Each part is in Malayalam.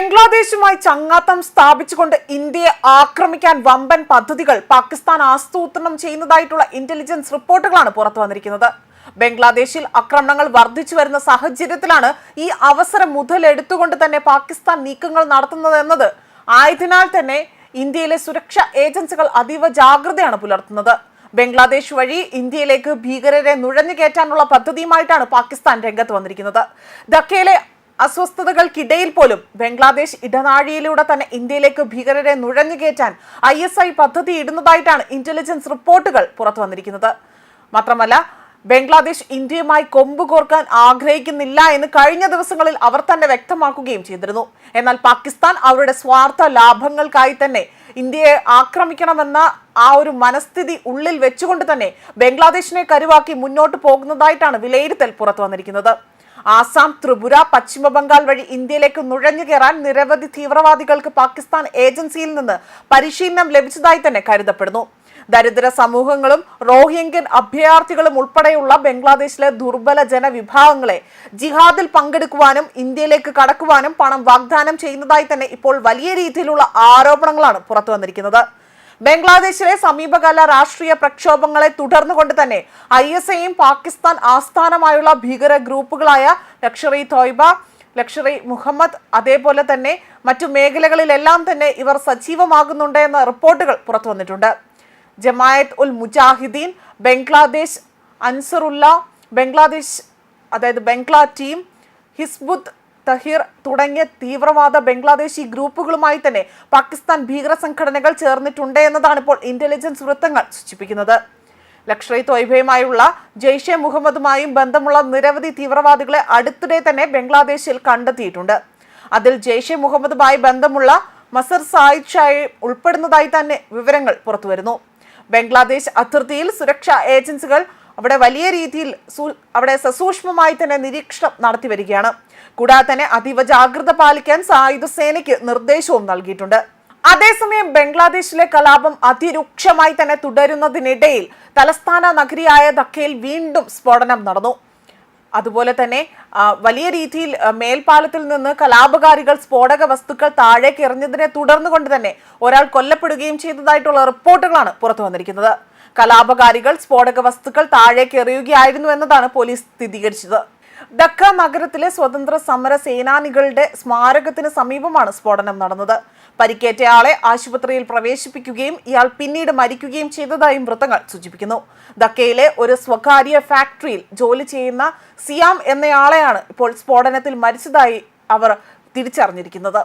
ബംഗ്ലാദേശുമായി ചങ്ങാത്തം സ്ഥാപിച്ചുകൊണ്ട് ഇന്ത്യയെ ആക്രമിക്കാൻ വമ്പൻ പദ്ധതികൾ പാകിസ്ഥാൻ ആസൂത്രണം ചെയ്യുന്നതായിട്ടുള്ള ഇന്റലിജൻസ് റിപ്പോർട്ടുകളാണ് പുറത്തു വന്നിരിക്കുന്നത്. ബംഗ്ലാദേശിൽ ആക്രമണങ്ങൾ വർദ്ധിച്ചു വരുന്ന സാഹചര്യത്തിലാണ് ഈ അവസരം മുതലെടുത്തുകൊണ്ട് തന്നെ പാകിസ്ഥാൻ നീക്കങ്ങൾ നടത്തുന്നതെന്നത് ആയതിനാൽ തന്നെ ഇന്ത്യയിലെ സുരക്ഷാ ഏജൻസികൾ അതീവ ജാഗ്രതയാണ് പുലർത്തുന്നത്. ബംഗ്ലാദേശ് വഴി ഇന്ത്യയിലേക്ക് ഭീകരരെ നുഴഞ്ഞുകയറ്റാനുള്ള പദ്ധതിയുമായിട്ടാണ് പാകിസ്ഥാൻ രംഗത്ത് വന്നിരിക്കുന്നത്. ധക്കയിലെ അസ്വസ്ഥതകൾക്കിടയിൽ പോലും ബംഗ്ലാദേശ് ഇടനാഴിയിലൂടെ തന്നെ ഇന്ത്യയിലേക്ക് ഭീകരരെ നുഴഞ്ഞുകയറ്റാൻ ISI പദ്ധതി ഇടുന്നതായിട്ടാണ് ഇന്റലിജൻസ് റിപ്പോർട്ടുകൾ പുറത്തു വന്നിരിക്കുന്നത്. മാത്രമല്ല, ബംഗ്ലാദേശ് ഇന്ത്യയുമായി കൊമ്പ് കോർക്കാൻ ആഗ്രഹിക്കുന്നില്ല എന്ന് കഴിഞ്ഞ ദിവസങ്ങളിൽ അവർ തന്നെ വ്യക്തമാക്കുകയും ചെയ്തിരുന്നു. എന്നാൽ പാകിസ്ഥാൻ അവരുടെ സ്വാർത്ഥ ലാഭങ്ങൾക്കായി തന്നെ ഇന്ത്യയെ ആക്രമിക്കണമെന്ന ആ ഒരു മനസ്ഥിതി ഉള്ളിൽ വെച്ചുകൊണ്ട് തന്നെ ബംഗ്ലാദേശിനെ കരുവാക്കി മുന്നോട്ട് പോകുന്നതായിട്ടാണ് വിലയിരുത്തൽ പുറത്തു വന്നിരിക്കുന്നത്. ആസാം, ത്രിപുര, പശ്ചിമ ബംഗാൾ വഴി ഇന്ത്യയിലേക്ക് നുഴഞ്ഞു കയറാൻ നിരവധി തീവ്രവാദികൾക്ക് പാകിസ്ഥാൻ ഏജൻസിയിൽ നിന്ന് പരിശീലനം ലഭിച്ചതായി തന്നെ കരുതപ്പെടുന്നു. ദരിദ്ര സമൂഹങ്ങളും റോഹിംഗ്യൻ അഭയാർത്ഥികളും ഉൾപ്പെടെയുള്ള ബംഗ്ലാദേശിലെ ദുർബല ജനവിഭാഗങ്ങളെ ജിഹാദിൽ പങ്കെടുക്കുവാനും ഇന്ത്യയിലേക്ക് കടക്കുവാനും പണം വാഗ്ദാനം ചെയ്യുന്നതായി തന്നെ ഇപ്പോൾ വലിയ രീതിയിലുള്ള ആരോപണങ്ങളാണ് പുറത്തു വന്നിരിക്കുന്നത്. ബംഗ്ലാദേശിലെ സമീപകാല രാഷ്ട്രീയ പ്രക്ഷോഭങ്ങളെ തുടർന്നുകൊണ്ട് തന്നെ ISIയും പാകിസ്ഥാൻ ആസ്ഥാനമായുള്ള ഭീകര ഗ്രൂപ്പുകളായ ലഷ്കർ-ഇ-തോയ്ബ, ലഷ്കർ-ഇ-മുഹമ്മദ് അതേപോലെ തന്നെ മറ്റു മേഖലകളിലെല്ലാം തന്നെ ഇവർ സജീവമാകുന്നുണ്ട് എന്ന റിപ്പോർട്ടുകൾ പുറത്തു വന്നിട്ടുണ്ട്. ജമായത്ത് ഉൽ മുജാഹിദീൻ, ബംഗ്ലാദേശ് അൻസറുല്ല, ബംഗ്ലാദേശ് ബംഗ്ലാ ടീം, ഹിസ്ബുത്ത് തഹീർ തുടങ്ങിയ തീവ്രവാദ ബംഗ്ലാദേശി ഗ്രൂപ്പുകളുമായി തന്നെ പാകിസ്ഥാൻ ഭീകര സംഘടനകൾ ചേർന്നിട്ടുണ്ട് എന്നതാണ് ഇപ്പോൾ ഇന്റലിജൻസ് വൃത്തങ്ങൾ സൂചിപ്പിക്കുന്നത്. ലഷ്കർ-ഇ-തോയ്ബയുമായുള്ള ജെയ്ഷെ മുഹമ്മദുമായും ബന്ധമുള്ള നിരവധി തീവ്രവാദികളെ അടുത്തിടെ തന്നെ ബംഗ്ലാദേശിൽ കണ്ടെത്തിയിട്ടുണ്ട്. അതിൽ ജെയ്ഷെ മുഹമ്മദുമായി ബന്ധമുള്ള മസർ സായിദ് ഷായെ ഉൾപ്പെടുന്നതായി തന്നെ വിവരങ്ങൾ പുറത്തുവരുന്നു. ബംഗ്ലാദേശ് അതിർത്തിയിൽ സുരക്ഷാ ഏജൻസികൾ അവിടെ വലിയ രീതിയിൽ സസൂക്ഷ്മമായി തന്നെ നിരീക്ഷണം നടത്തി വരികയാണ്. കൂടാതെ തന്നെ അതീവ ജാഗ്രത പാലിക്കാൻ സായുധ സേനയ്ക്ക് നിർദ്ദേശവും നൽകിയിട്ടുണ്ട്. അതേസമയം ബംഗ്ലാദേശിലെ കലാപം അതിരൂക്ഷമായി തന്നെ തുടരുന്നതിനിടയിൽ തലസ്ഥാന നഗരിയായ ധക്കയിൽ വീണ്ടും സ്ഫോടനം നടന്നു. അതുപോലെ തന്നെ വലിയ രീതിയിൽ മേൽപ്പാലത്തിൽ നിന്ന് കലാപകാരികൾ സ്ഫോടക വസ്തുക്കൾ താഴേക്ക് എറിഞ്ഞതിനെ തുടർന്ന് കൊണ്ട് തന്നെ ഒരാൾ കൊല്ലപ്പെടുകയും ചെയ്തതായിട്ടുള്ള റിപ്പോർട്ടുകളാണ് പുറത്തു വന്നിരിക്കുന്നത്. കലാപകാരികൾ സ്ഫോടക വസ്തുക്കൾ താഴേക്ക് എറിയുകയായിരുന്നു എന്നതാണ് പോലീസ് സ്ഥിരീകരിച്ചത്. ധക്ക നഗരത്തിലെ സ്വതന്ത്ര സമര സേനാനികളുടെ സ്മാരകത്തിന് സമീപമാണ് സ്ഫോടനം നടന്നത്. പരിക്കേറ്റയാളെ ആശുപത്രിയിൽ പ്രവേശിപ്പിക്കുകയും ഇയാൾ പിന്നീട് മരിക്കുകയും ചെയ്തതായും വൃത്തങ്ങൾ സൂചിപ്പിക്കുന്നു. ധക്കയിലെ ഒരു സ്വകാര്യ ഫാക്ടറിയിൽ ജോലി ചെയ്യുന്ന സിയാം എന്നയാളെയാണ് ഇപ്പോൾ സ്ഫോടനത്തിൽ മരിച്ചതായി അവർ തിരിച്ചറിഞ്ഞിരിക്കുന്നത്.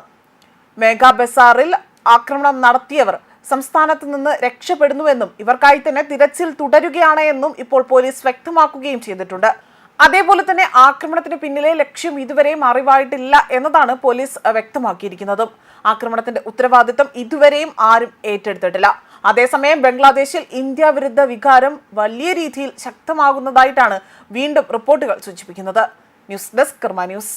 മെഗാ ബസാറിൽ ആക്രമണം നടത്തിയവർ സംസ്ഥാനത്ത് നിന്ന് രക്ഷപ്പെടുന്നുവെന്നും ഇവർക്കായി തന്നെ തിരച്ചിൽ തുടരുകയാണ് എന്നും ഇപ്പോൾ പോലീസ് വ്യക്തമാക്കുകയും ചെയ്തിട്ടുണ്ട്. അതേപോലെ തന്നെ ആക്രമണത്തിന് പിന്നിലെ ലക്ഷ്യം ഇതുവരെയും അറിവായിട്ടില്ല എന്നതാണ് പോലീസ് വ്യക്തമാക്കിയിരിക്കുന്നതും. ആക്രമണത്തിന്റെ ഉത്തരവാദിത്തം ഇതുവരെയും ആരും ഏറ്റെടുത്തിട്ടില്ല. അതേസമയം ബംഗ്ലാദേശിൽ ഇന്ത്യ വിരുദ്ധ വികാരം വലിയ രീതിയിൽ ശക്തമാകുന്നതായിട്ടാണ് വീണ്ടും റിപ്പോർട്ടുകൾ സൂചിപ്പിക്കുന്നത്. ന്യൂസ് ഡെസ്ക് കർമ്മ ന്യൂസ്.